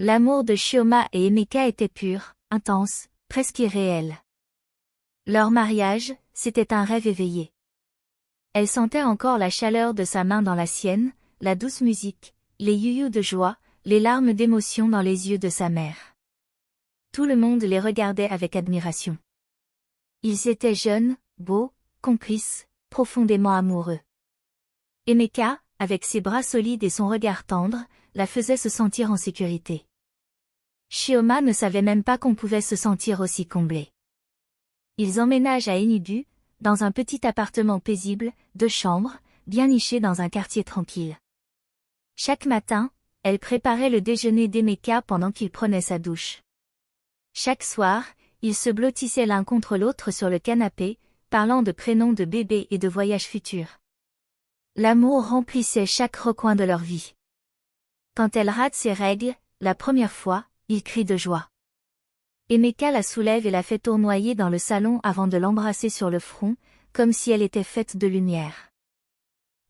L'amour de Shioma et Emeka était pur, intense, presque irréel. Leur mariage, c'était un rêve éveillé. Elle sentait encore la chaleur de sa main dans la sienne, la douce musique, les yuyus de joie, les larmes d'émotion dans les yeux de sa mère. Tout le monde les regardait avec admiration. Ils étaient jeunes, beaux, complices, profondément amoureux. Emeka, avec ses bras solides et son regard tendre, la faisait se sentir en sécurité. Shioma ne savait même pas qu'on pouvait se sentir aussi comblé. Ils emménagent à Enibu, dans un petit appartement paisible, 2 chambres, bien niché dans un quartier tranquille. Chaque matin, elle préparait le déjeuner d'Emeka pendant qu'il prenait sa douche. Chaque soir, ils se blottissaient l'un contre l'autre sur le canapé, parlant de prénoms de bébés et de voyages futurs. L'amour remplissait chaque recoin de leur vie. Quand elle rate ses règles, la première fois, il crie de joie. Emeka la soulève et la fait tournoyer dans le salon avant de l'embrasser sur le front, comme si elle était faite de lumière.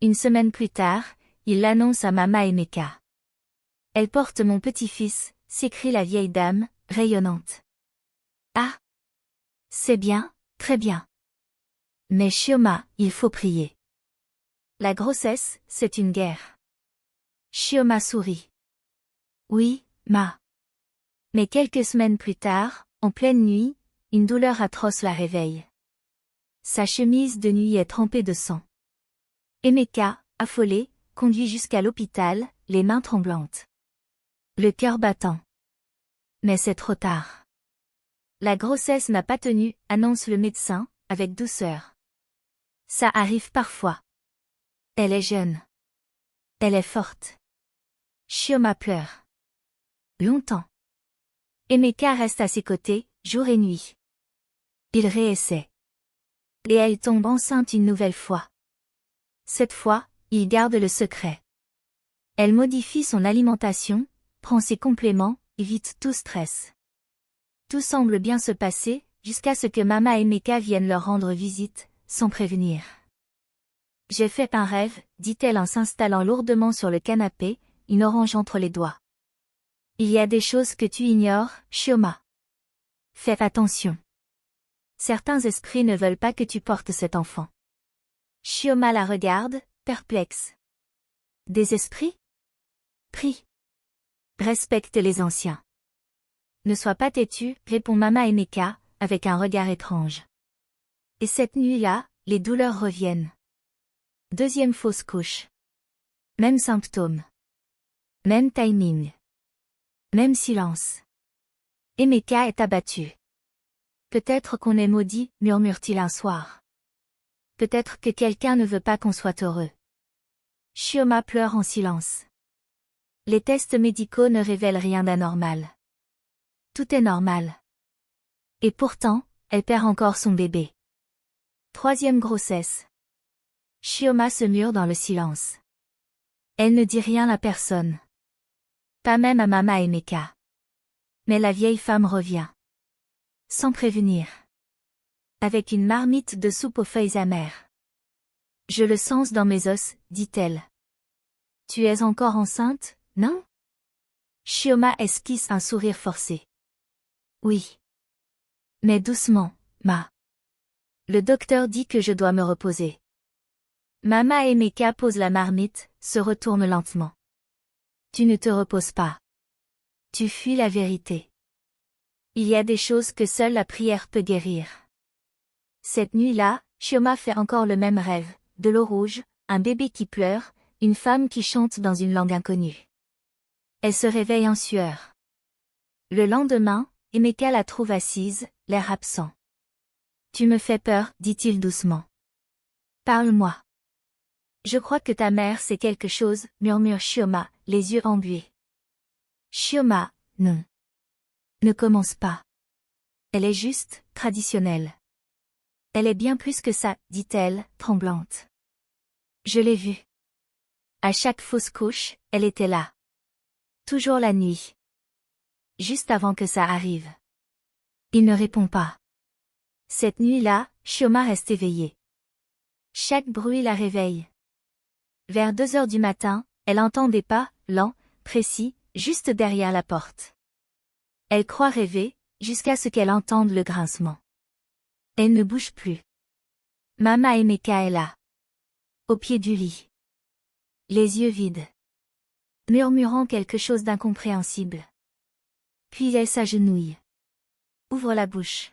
Une semaine plus tard, il l'annonce à Mama Emeka. « Elle porte mon petit-fils », s'écrie la vieille dame, rayonnante. « Ah! C'est bien, très bien. Mais Shioma, il faut prier. La grossesse, c'est une guerre. » Shioma sourit. « Oui, ma. » Mais quelques semaines plus tard, en pleine nuit, une douleur atroce la réveille. Sa chemise de nuit est trempée de sang. Emeka, affolée, conduit jusqu'à l'hôpital, les mains tremblantes. Le cœur battant. Mais c'est trop tard. La grossesse n'a pas tenu, annonce le médecin, avec douceur. Ça arrive parfois. Elle est jeune. Elle est forte. Shioma pleure. Longtemps. Emeka reste à ses côtés, jour et nuit. Il réessaie. Et elle tombe enceinte une nouvelle fois. Cette fois, il garde le secret. Elle modifie son alimentation, prend ses compléments, évite tout stress. Tout semble bien se passer, jusqu'à ce que Mama Emeka vienne leur rendre visite, sans prévenir. « J'ai fait un rêve », dit-elle en s'installant lourdement sur le canapé, une orange entre les doigts. « Il y a des choses que tu ignores, Shioma. Fais attention. Certains esprits ne veulent pas que tu portes cet enfant. » Shioma la regarde, perplexe. « Des esprits ? Prie. Respecte les anciens. » Ne sois pas têtu, répond Mama Emeka, avec un regard étrange. Et cette nuit-là, les douleurs reviennent. Deuxième fausse couche. Même symptôme. Même timing. Même silence. Emeka est abattu. Peut-être qu'on est maudit, murmure-t-il un soir. Peut-être que quelqu'un ne veut pas qu'on soit heureux. Shioma pleure en silence. Les tests médicaux ne révèlent rien d'anormal. Tout est normal. Et pourtant, elle perd encore son bébé. Troisième grossesse. Shioma se mure dans le silence. Elle ne dit rien à personne. Pas même à Mama Emeka. Mais la vieille femme revient. Sans prévenir. Avec une marmite de soupe aux feuilles amères. « Je le sens dans mes os », dit-elle. « Tu es encore enceinte, non ?» Shioma esquisse un sourire forcé. « Oui. Mais doucement, ma. Le docteur dit que je dois me reposer. » Mama Emeka pose la marmite, se retourne lentement. « Tu ne te reposes pas. Tu fuis la vérité. Il y a des choses que seule la prière peut guérir. » Cette nuit-là, Shioma fait encore le même rêve, de l'eau rouge, un bébé qui pleure, une femme qui chante dans une langue inconnue. Elle se réveille en sueur. Le lendemain, Emeka la trouve assise, l'air absent. « Tu me fais peur, dit-il doucement. Parle-moi. » « Je crois que ta mère sait quelque chose, murmure Shioma, les yeux embués. Shioma, non. Ne commence pas. Elle est juste, traditionnelle. Elle est bien plus que ça, dit-elle, tremblante. Je l'ai vue. À chaque fausse couche, elle était là. Toujours la nuit. Juste avant que ça arrive. Il ne répond pas. Cette nuit-là, Shioma reste éveillée. Chaque bruit la réveille. Vers 2 heures du matin, elle entend des pas, lents, précis, juste derrière la porte. Elle croit rêver, jusqu'à ce qu'elle entende le grincement. Elle ne bouge plus. Mama Emeka est là. Au pied du lit. Les yeux vides. Murmurant quelque chose d'incompréhensible. Puis elle s'agenouille. Ouvre la bouche.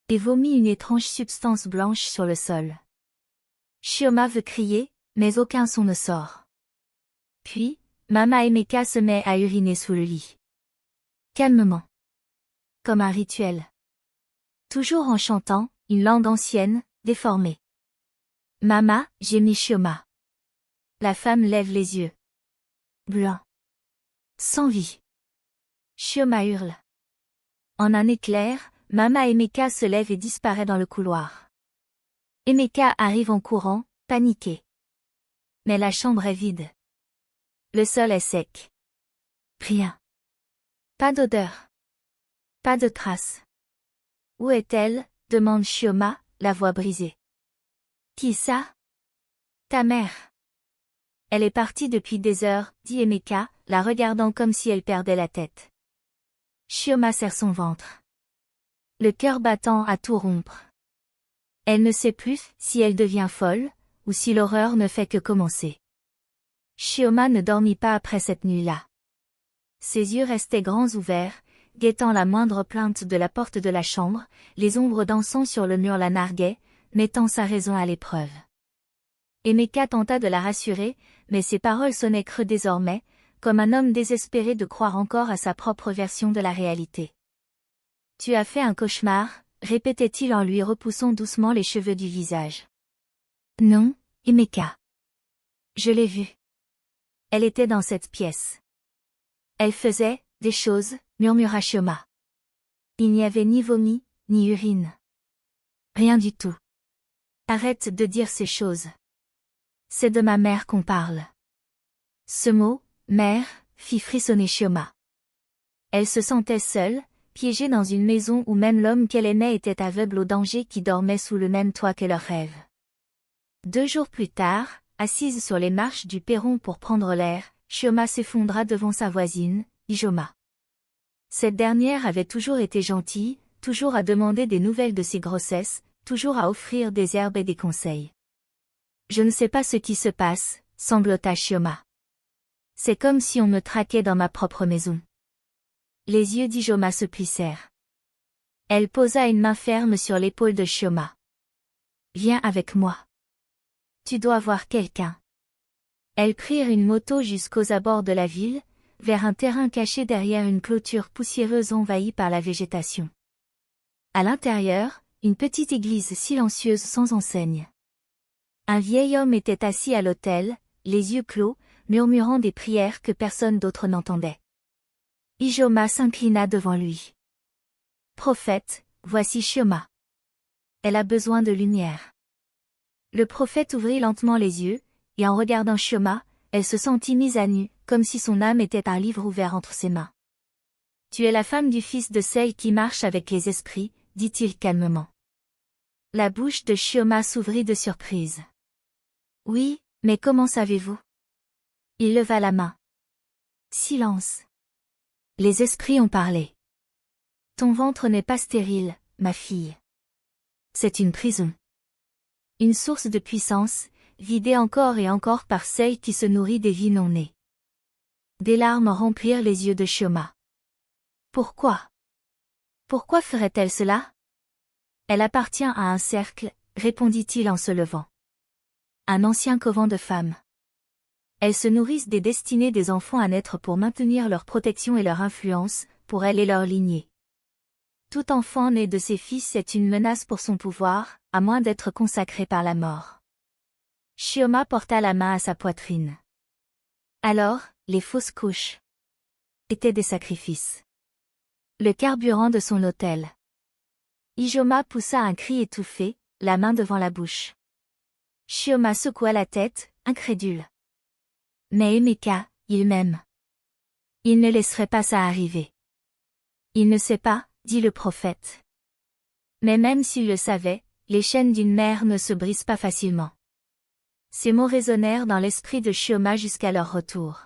Et vomit une étrange substance blanche sur le sol. Chioma veut crier, mais aucun son ne sort. Puis, Mama Emeka se met à uriner sous le lit. Calmement. Comme un rituel. Toujours en chantant, une langue ancienne, déformée. Mama, gémit Chioma. La femme lève les yeux. Blanc. Sans vie. Chioma hurle. En un éclair, Mama Emeka se lève et disparaît dans le couloir. Emeka arrive en courant, paniquée. Mais la chambre est vide. Le sol est sec. Rien. Pas d'odeur. Pas de trace. Où est-elle? Demande Chioma, la voix brisée. Qui ça? Ta mère. Elle est partie depuis des heures, dit Emeka, la regardant comme si elle perdait la tête. Chioma serre son ventre. Le cœur battant à tout rompre. Elle ne sait plus si elle devient folle, ou si l'horreur ne fait que commencer. Chioma ne dormit pas après cette nuit-là. Ses yeux restaient grands ouverts, guettant la moindre plainte de la porte de la chambre, les ombres dansant sur le mur la narguaient, mettant sa raison à l'épreuve. Emeka tenta de la rassurer, mais ses paroles sonnaient creux désormais, comme un homme désespéré de croire encore à sa propre version de la réalité. « Tu as fait un cauchemar », répétait-il en lui repoussant doucement les cheveux du visage. « Non, Emeka. Je l'ai vue. Elle était dans cette pièce. Elle faisait des choses, murmura Chioma. Il n'y avait ni vomi, ni urine. Rien du tout. Arrête de dire ces choses. C'est de ma mère qu'on parle. » Ce mot, mère, fit frissonner Chioma. Elle se sentait seule, piégée dans une maison où même l'homme qu'elle aimait était aveugle au danger qui dormait sous le même toit que leurs rêves. 2 jours plus tard, assise sur les marches du perron pour prendre l'air, Chioma s'effondra devant sa voisine, Ijoma. Cette dernière avait toujours été gentille, toujours à demander des nouvelles de ses grossesses, toujours à offrir des herbes et des conseils. « Je ne sais pas ce qui se passe, » sanglota Chioma. « C'est comme si on me traquait dans ma propre maison. » Les yeux d'Ijoma se plissèrent. Elle posa une main ferme sur l'épaule de Chioma. « Viens avec moi. Tu dois voir quelqu'un. » Elles prirent une moto jusqu'aux abords de la ville, vers un terrain caché derrière une clôture poussiéreuse envahie par la végétation. À l'intérieur, une petite église silencieuse sans enseigne. Un vieil homme était assis à l'autel, les yeux clos, murmurant des prières que personne d'autre n'entendait. Ijoma s'inclina devant lui. « Prophète, voici Chioma. Elle a besoin de lumière. » Le prophète ouvrit lentement les yeux, et en regardant Chioma, elle se sentit mise à nu, comme si son âme était un livre ouvert entre ses mains. « Tu es la femme du fils de celle qui marche avec les esprits, » dit-il calmement. La bouche de Chioma s'ouvrit de surprise. « Oui, mais comment savez-vous » Il leva la main. Silence. Les esprits ont parlé. « Ton ventre n'est pas stérile, ma fille. C'est une prison. Une source de puissance, vidée encore et encore par celle qui se nourrit des vies non nées. » Des larmes remplirent les yeux de Chioma. « Pourquoi? Pourquoi ferait-elle cela? » Elle appartient à un cercle, répondit-il en se levant. Un ancien couvent de femmes. Elles se nourrissent des destinées des enfants à naître pour maintenir leur protection et leur influence, pour elles et leur lignée. Tout enfant né de ses fils est une menace pour son pouvoir, à moins d'être consacré par la mort. Chioma porta la main à sa poitrine. Alors, les fausses couches étaient des sacrifices. Le carburant de son autel. Ijoma poussa un cri étouffé, la main devant la bouche. Chioma secoua la tête, incrédule. Mais Emeka, il m'aime. Il ne laisserait pas ça arriver. Il ne sait pas, dit le prophète. Mais même s'il le savait, les chaînes d'une mère ne se brisent pas facilement. Ces mots résonnèrent dans l'esprit de Chioma jusqu'à leur retour.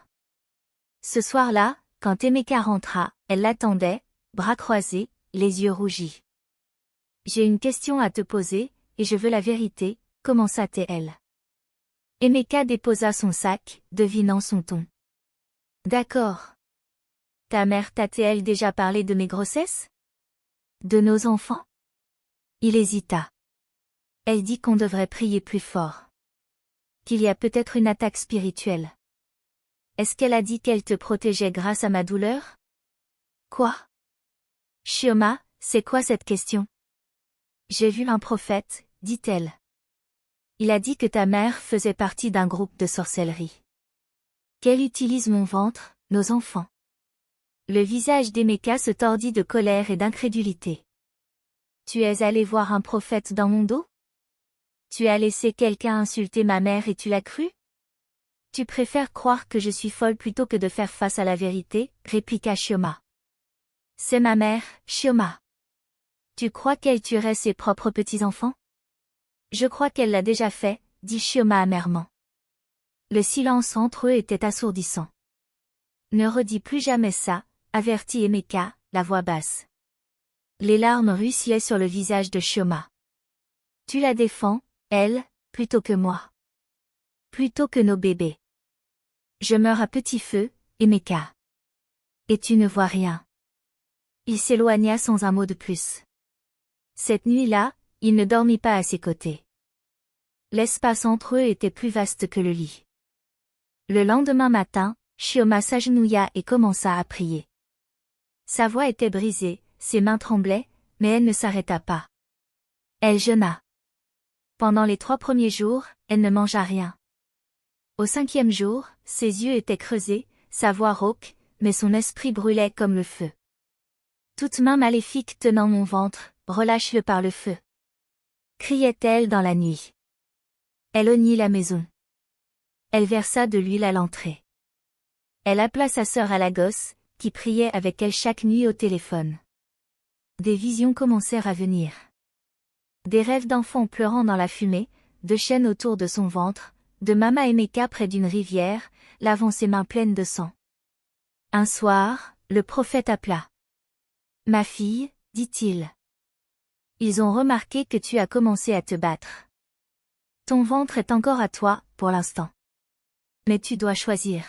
Ce soir-là, Quand Emeka rentra, elle l'attendait, bras croisés, les yeux rougis. J'ai une question à te poser, et je veux la vérité, commença-t-elle. Emeka déposa son sac, devinant son ton. D'accord. Ta mère t'a-t-elle déjà parlé de mes grossesses? De nos enfants? Il hésita. Elle dit qu'on devrait prier plus fort. Qu'il y a peut-être une attaque spirituelle. Est-ce qu'elle a dit qu'elle te protégeait grâce à ma douleur? Quoi? Chioma, c'est quoi cette question? J'ai vu un prophète, dit-elle. Il a dit que ta mère faisait partie d'un groupe de sorcellerie. Qu'elle utilise mon ventre, nos enfants. Le visage d'Emeka se tordit de colère et d'incrédulité. Tu es allé voir un prophète dans mon dos? Tu as laissé quelqu'un insulter ma mère et tu l'as cru? Tu préfères croire que je suis folle plutôt que de faire face à la vérité, répliqua Chioma. C'est ma mère, Chioma. Tu crois qu'elle tuerait ses propres petits-enfants? Je crois qu'elle l'a déjà fait, dit Chioma amèrement. Le silence entre eux était assourdissant. Ne redis plus jamais ça, avertit Emeka, la voix basse. Les larmes ruisselaient sur le visage de Chioma. Tu la défends, elle, plutôt que moi. Plutôt que nos bébés. Je meurs à petit feu, Emeka. Et tu ne vois rien. Il s'éloigna sans un mot de plus. Cette nuit-là, il ne dormit pas à ses côtés. L'espace entre eux était plus vaste que le lit. Le lendemain matin, Chioma s'agenouilla et commença à prier. Sa voix était brisée, ses mains tremblaient, mais elle ne s'arrêta pas. Elle jeûna. Pendant les 3 premiers jours, elle ne mangea rien. Au 5e jour, ses yeux étaient creusés, sa voix rauque, mais son esprit brûlait comme le feu. Toute main maléfique tenant mon ventre, relâche-le par le feu. Criait-elle dans la nuit. Elle honnit la maison. Elle versa de l'huile à l'entrée. Elle appela sa sœur à Lagos, qui priait avec elle chaque nuit au téléphone. Des visions commencèrent à venir. Des rêves d'enfants pleurant dans la fumée, de chaînes autour de son ventre, de Mama Emeka près d'une rivière, lavant ses mains pleines de sang. Un soir, le prophète appela. Ma fille, dit-il. Ils ont remarqué que tu as commencé à te battre. Ton ventre est encore à toi, pour l'instant. Mais tu dois choisir.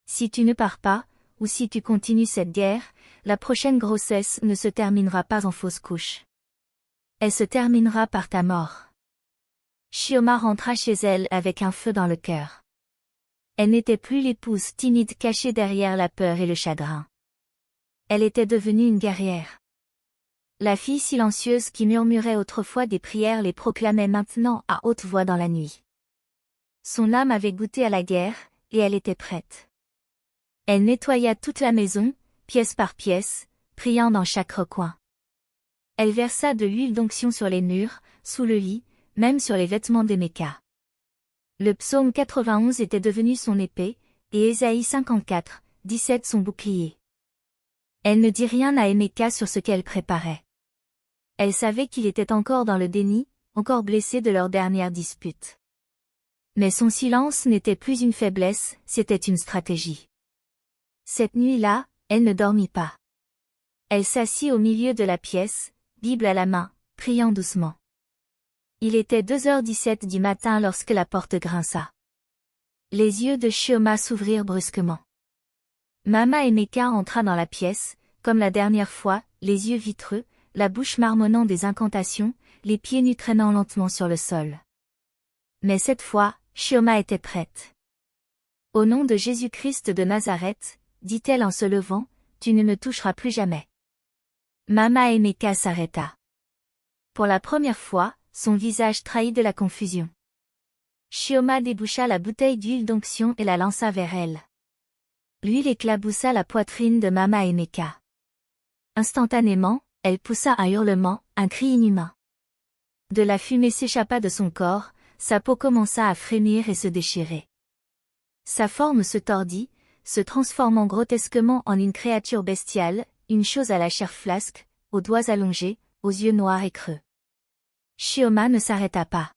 Si tu ne pars pas, ou si tu continues cette guerre, la prochaine grossesse ne se terminera pas en fausse couche. Elle se terminera par ta mort. Chioma rentra chez elle avec un feu dans le cœur. Elle n'était plus l'épouse timide cachée derrière la peur et le chagrin. Elle était devenue une guerrière. La fille silencieuse qui murmurait autrefois des prières les proclamait maintenant à haute voix dans la nuit. Son âme avait goûté à la guerre, et elle était prête. Elle nettoya toute la maison, pièce par pièce, priant dans chaque recoin. Elle versa de l'huile d'onction sur les murs, sous le lit, même sur les vêtements d'Emeka. Le psaume 91 était devenu son épée, et Ésaïe 54, 17 son bouclier. Elle ne dit rien à Emeka sur ce qu'elle préparait. Elle savait qu'il était encore dans le déni, encore blessé de leur dernière dispute. Mais son silence n'était plus une faiblesse, c'était une stratégie. Cette nuit-là, elle ne dormit pas. Elle s'assit au milieu de la pièce, Bible à la main, priant doucement. Il était 2h17 du matin lorsque la porte grinça. Les yeux de Chioma s'ouvrirent brusquement. Mama Emeka entra dans la pièce, comme la dernière fois, les yeux vitreux, la bouche marmonnant des incantations, les pieds nus traînant lentement sur le sol. Mais cette fois, Chioma était prête. Au nom de Jésus-Christ de Nazareth, dit-elle en se levant, tu ne me toucheras plus jamais. Mama Emeka s'arrêta. Pour la première fois, son visage trahit de la confusion. Chioma déboucha la bouteille d'huile d'onction et la lança vers elle. L'huile éclaboussa la poitrine de Mama Emeka. Instantanément, elle poussa un hurlement, un cri inhumain. De la fumée s'échappa de son corps, sa peau commença à frémir et se déchirer. Sa forme se tordit, se transformant grotesquement en une créature bestiale, une chose à la chair flasque, aux doigts allongés, aux yeux noirs et creux. Chioma ne s'arrêta pas.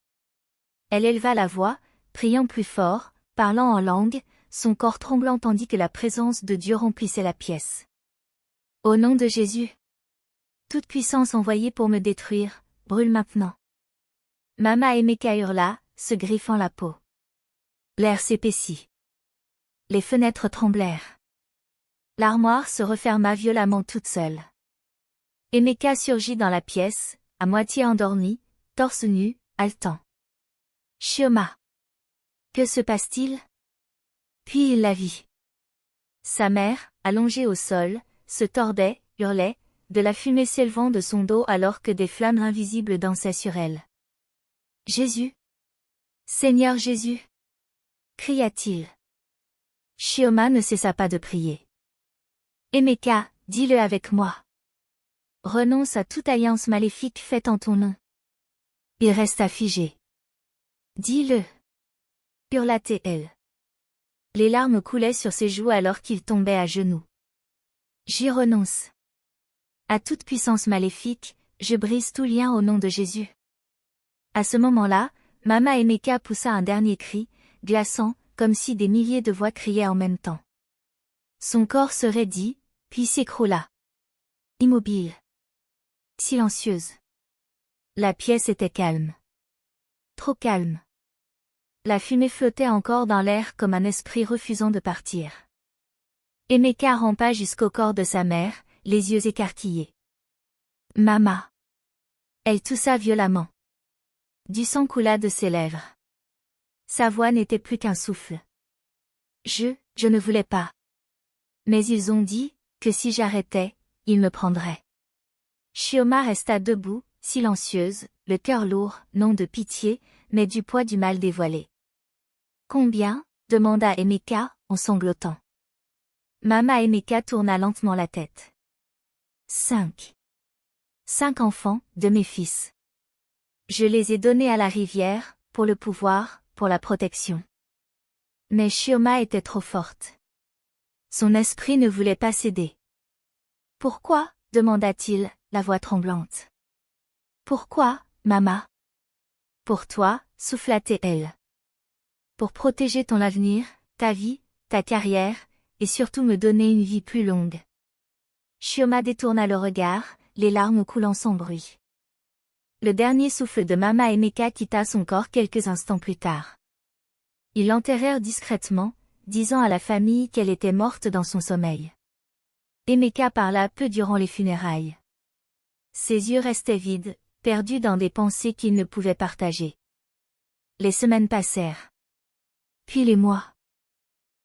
Elle éleva la voix, priant plus fort, parlant en langue, son corps tremblant tandis que la présence de Dieu remplissait la pièce. Au nom de Jésus, toute puissance envoyée pour me détruire, brûle maintenant. Mama Emeka hurla, se griffant la peau. L'air s'épaissit. Les fenêtres tremblèrent. L'armoire se referma violemment toute seule. Emeka surgit dans la pièce, à moitié endormie, torse nu, haletant. Chioma. Que se passe-t-il? Puis il la vit. Sa mère, allongée au sol, se tordait, hurlait, de la fumée s'élevant de son dos alors que des flammes invisibles dansaient sur elle. Jésus! Seigneur Jésus! Cria-t-il. Chioma ne cessa pas de prier. Emeka, dis-le avec moi. Renonce à toute alliance maléfique faite en ton nom. Il resta figé. Dis-le. Hurla-t-elle. Les larmes coulaient sur ses joues alors qu'il tombait à genoux. J'y renonce. À toute puissance maléfique, je brise tout lien au nom de Jésus. À ce moment-là, Mama Emeka poussa un dernier cri, glaçant, comme si des milliers de voix criaient en même temps. Son corps se raidit, puis s'écroula. Immobile. Silencieuse. La pièce était calme. Trop calme. La fumée flottait encore dans l'air comme un esprit refusant de partir. Emeka rampa jusqu'au corps de sa mère, les yeux écarquillés. Mama. Elle toussa violemment. Du sang coula de ses lèvres. Sa voix n'était plus qu'un souffle. Je ne voulais pas. Mais ils ont dit, que si j'arrêtais, ils me prendraient. Chioma resta debout, silencieuse, le cœur lourd, non de pitié, mais du poids du mal dévoilé. Combien? Demanda Emeka, en sanglotant. Mama Emeka tourna lentement la tête. 5. 5 enfants, de mes fils. Je les ai donnés à la rivière, pour le pouvoir, pour la protection. Mais Chioma était trop forte. Son esprit ne voulait pas céder. Pourquoi? Demanda-t-il, la voix tremblante. Pourquoi, Mama? Pour toi, souffla-t-elle. Pour protéger ton avenir, ta vie, ta carrière, et surtout me donner une vie plus longue. Chioma détourna le regard, les larmes coulant sans bruit. Le dernier souffle de Mama Emeka quitta son corps quelques instants plus tard. Ils l'enterrèrent discrètement, disant à la famille qu'elle était morte dans son sommeil. Emeka parla peu durant les funérailles. Ses yeux restaient vides, perdus dans des pensées qu'il ne pouvait partager. Les semaines passèrent. Puis les mois.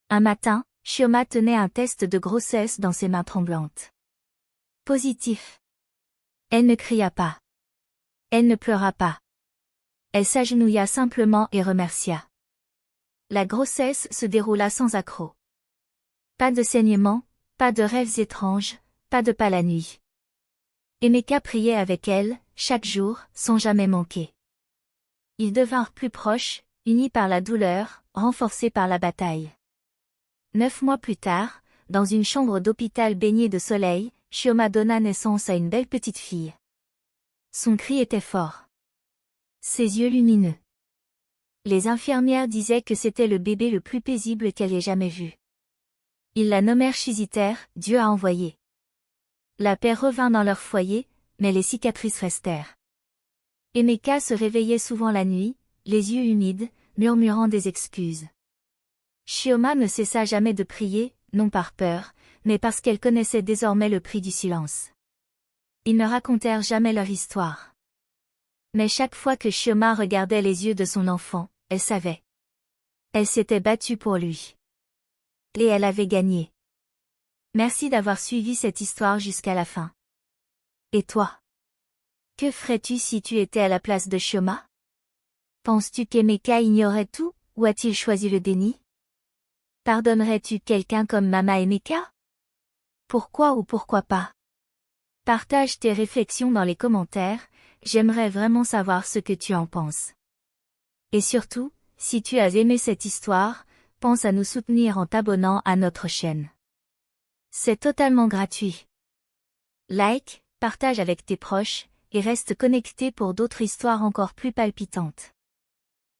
Un matin, Chioma tenait un test de grossesse dans ses mains tremblantes. Positif. Elle ne cria pas. Elle ne pleura pas. Elle s'agenouilla simplement et remercia. La grossesse se déroula sans accroc. Pas de saignement, pas de rêves étranges, pas de pas la nuit. Emeka priait avec elle, chaque jour, sans jamais manquer. Ils devinrent plus proches, unis par la douleur, renforcés par la bataille. 9 mois plus tard, dans une chambre d'hôpital baignée de soleil, Chioma donna naissance à une belle petite fille. Son cri était fort. Ses yeux lumineux. Les infirmières disaient que c'était le bébé le plus paisible qu'elle ait jamais vu. Ils la nommèrent Chiziter, Dieu a envoyé. La paix revint dans leur foyer, mais les cicatrices restèrent. Emeka se réveillait souvent la nuit, les yeux humides, murmurant des excuses. Chioma ne cessa jamais de prier, non par peur, mais parce qu'elle connaissait désormais le prix du silence. Ils ne racontèrent jamais leur histoire. Mais chaque fois que Chioma regardait les yeux de son enfant, elle savait. Elle s'était battue pour lui. Et elle avait gagné. Merci d'avoir suivi cette histoire jusqu'à la fin. Et toi? Que ferais-tu si tu étais à la place de Chioma? Penses-tu qu'Emeka ignorait tout, ou a-t-il choisi le déni? Pardonnerais-tu quelqu'un comme Mama Emeka? Pourquoi ou pourquoi pas? Partage tes réflexions dans les commentaires, j'aimerais vraiment savoir ce que tu en penses. Et surtout, si tu as aimé cette histoire, pense à nous soutenir en t'abonnant à notre chaîne. C'est totalement gratuit. Like, partage avec tes proches, et reste connecté pour d'autres histoires encore plus palpitantes.